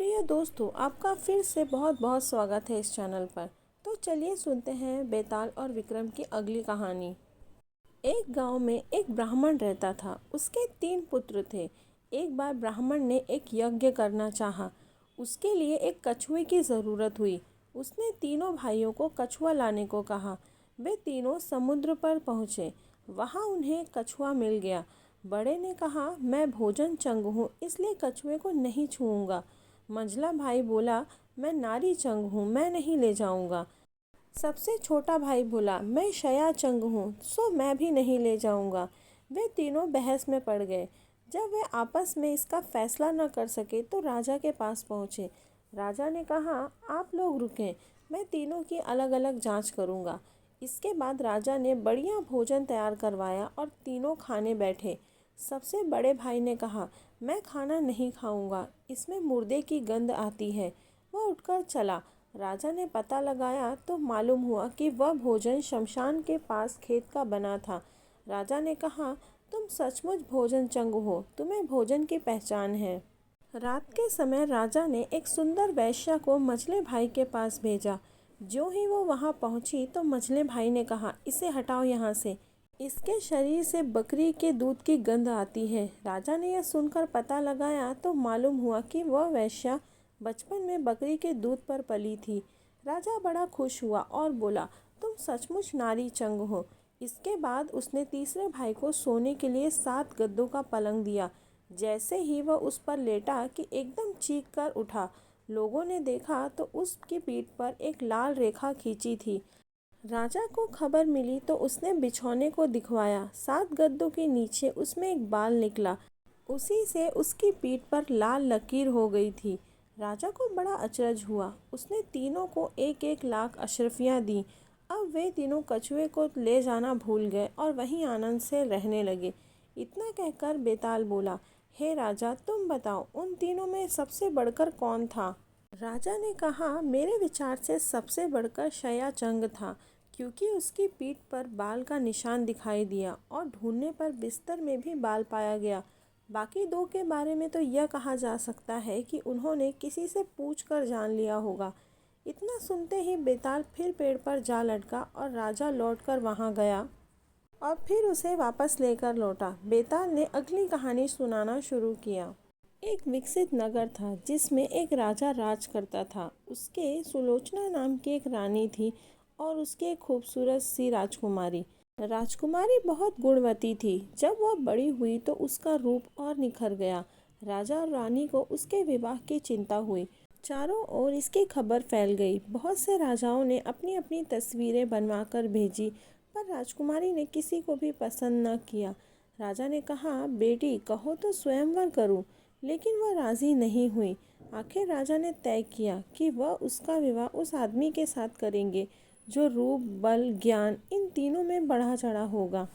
प्रिय दोस्तों, आपका फिर से बहुत बहुत स्वागत है इस चैनल पर। तो चलिए सुनते हैं बेताल और विक्रम की अगली कहानी। एक गांव में एक ब्राह्मण रहता था। उसके 3 पुत्र थे। एक बार ब्राह्मण ने एक यज्ञ करना चाहा। उसके लिए एक कछुए की ज़रूरत हुई। उसने तीनों भाइयों को कछुआ लाने को कहा। वे तीनों समुद्र पर पहुँचे। वहाँ उन्हें कछुआ मिल गया। बड़े ने कहा, मैं भोजन चंग हूँ, इसलिए कछुए को नहीं छूऊंगा। मंझला भाई बोला, मैं नारी चंग हूँ, मैं नहीं ले जाऊंगा। सबसे छोटा भाई बोला, मैं शया चंग हूँ, सो मैं भी नहीं ले जाऊंगा। वे तीनों बहस में पड़ गए। जब वे आपस में इसका फैसला न कर सके तो राजा के पास पहुँचे। राजा ने कहा, आप लोग रुकें, मैं तीनों की अलग अलग जांच करूँगा। इसके बाद राजा ने बढ़िया भोजन तैयार करवाया और तीनों खाने बैठे। सबसे बड़े भाई ने कहा, मैं खाना नहीं खाऊंगा, इसमें मुर्दे की गंध आती है। वह उठकर चला। राजा ने पता लगाया तो मालूम हुआ कि वह भोजन शमशान के पास खेत का बना था। राजा ने कहा, तुम सचमुच भोजन चंग हो, तुम्हें भोजन की पहचान है। रात के समय राजा ने एक सुंदर वेश्या को मझले भाई के पास भेजा। ज्यों ही वो वहां पहुंची तो मझले भाई ने कहा, इसे हटाओ यहाँ से, इसके शरीर से बकरी के दूध की गंध आती है। राजा ने यह सुनकर पता लगाया तो मालूम हुआ कि वह वेश्या बचपन में बकरी के दूध पर पली थी। राजा बड़ा खुश हुआ और बोला, तुम सचमुच नारी चंग हो। इसके बाद उसने तीसरे भाई को सोने के लिए 7 गद्दों का पलंग दिया। जैसे ही वह उस पर लेटा कि एकदम चीख कर उठा। लोगों ने देखा तो उसकी पीठ पर एक लाल रेखा खींची थी। राजा को खबर मिली तो उसने बिछौने को दिखवाया। 7 गद्दों के नीचे उसमें एक बाल निकला। उसी से उसकी पीठ पर लाल लकीर हो गई थी। राजा को बड़ा अचरज हुआ। उसने तीनों को 1-1 लाख अशरफियाँ दी। अब वे तीनों कछुए को ले जाना भूल गए और वहीं आनंद से रहने लगे। इतना कहकर बेताल बोला, हे राजा, तुम बताओ, उन तीनों में सबसे बढ़कर कौन था? राजा ने कहा, मेरे विचार से सबसे बढ़कर शया चंग था, क्योंकि उसकी पीठ पर बाल का निशान दिखाई दिया और ढूंढने पर बिस्तर में भी बाल पाया गया। बाकी 2 के बारे में तो यह कहा जा सकता है कि उन्होंने किसी से पूछकर जान लिया होगा। इतना सुनते ही बेताल फिर पेड़ पर जा लटका और राजा लौटकर वहां गया और फिर उसे वापस लेकर लौटा। बेताल ने अगली कहानी सुनाना शुरू किया। एक विकसित नगर था जिसमें एक राजा राज करता था। उसके सुलोचना नाम की एक रानी थी और उसकी एक खूबसूरत सी राजकुमारी। राजकुमारी बहुत गुणवती थी। जब वह बड़ी हुई तो उसका रूप और निखर गया। राजा और रानी को उसके विवाह की चिंता हुई। चारों ओर इसकी खबर फैल गई। बहुत से राजाओं ने अपनी अपनी तस्वीरें बनवाकर भेजी, पर राजकुमारी ने किसी को भी पसंद न किया। राजा ने कहा, बेटी, कहो तो स्वयंवर करूं, लेकिन वह राजी नहीं हुई। आखिर राजा ने तय किया कि वह उसका विवाह उस आदमी के साथ करेंगे जो रूप, बल, ज्ञान इन तीनों में बढ़ा चढ़ा होगा।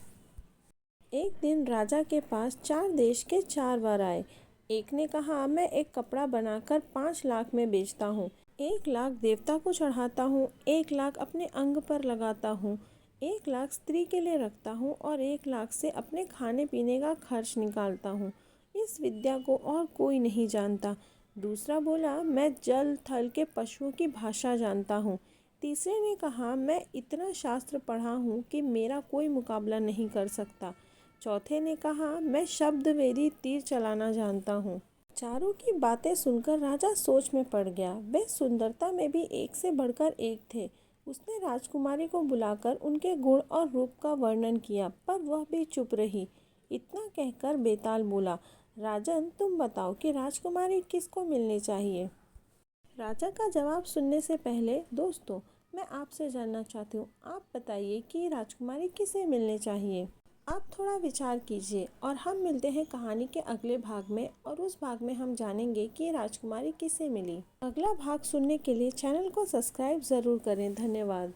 एक दिन राजा के पास 4 देश के 4 वर आए। एक ने कहा, मैं एक कपड़ा बनाकर 5 लाख में बेचता हूँ, 1 लाख देवता को चढ़ाता हूँ, 1 लाख अपने अंग पर लगाता हूँ, 1 लाख स्त्री के लिए रखता हूँ और 1 लाख से अपने खाने पीने का खर्च निकालता हूँ। इस विद्या को और कोई नहीं जानता। दूसरा बोला, मैं जल थल के पशुओं की भाषा जानता हूँ। तीसरे ने कहा, मैं इतना शास्त्र पढ़ा हूँ कि मेरा कोई मुकाबला नहीं कर सकता। चौथे ने कहा, मैं शब्द वेदी तीर चलाना जानता हूँ। चारों की बातें सुनकर राजा सोच में पड़ गया। वे सुंदरता में भी एक से बढ़कर एक थे। उसने राजकुमारी को बुलाकर उनके गुण और रूप का वर्णन किया, पर वह भी चुप रही। इतना कहकर बेताल बोला, राजन, तुम बताओ कि राजकुमारी किसको मिलनी चाहिए? राजा का जवाब सुनने से पहले दोस्तों, मैं आपसे जानना चाहती हूँ, आप बताइए कि राजकुमारी किसे मिलने चाहिए? आप थोड़ा विचार कीजिए और हम मिलते हैं कहानी के अगले भाग में, और उस भाग में हम जानेंगे कि राजकुमारी किसे मिली। अगला भाग सुनने के लिए चैनल को सब्सक्राइब ज़रूर करें। धन्यवाद।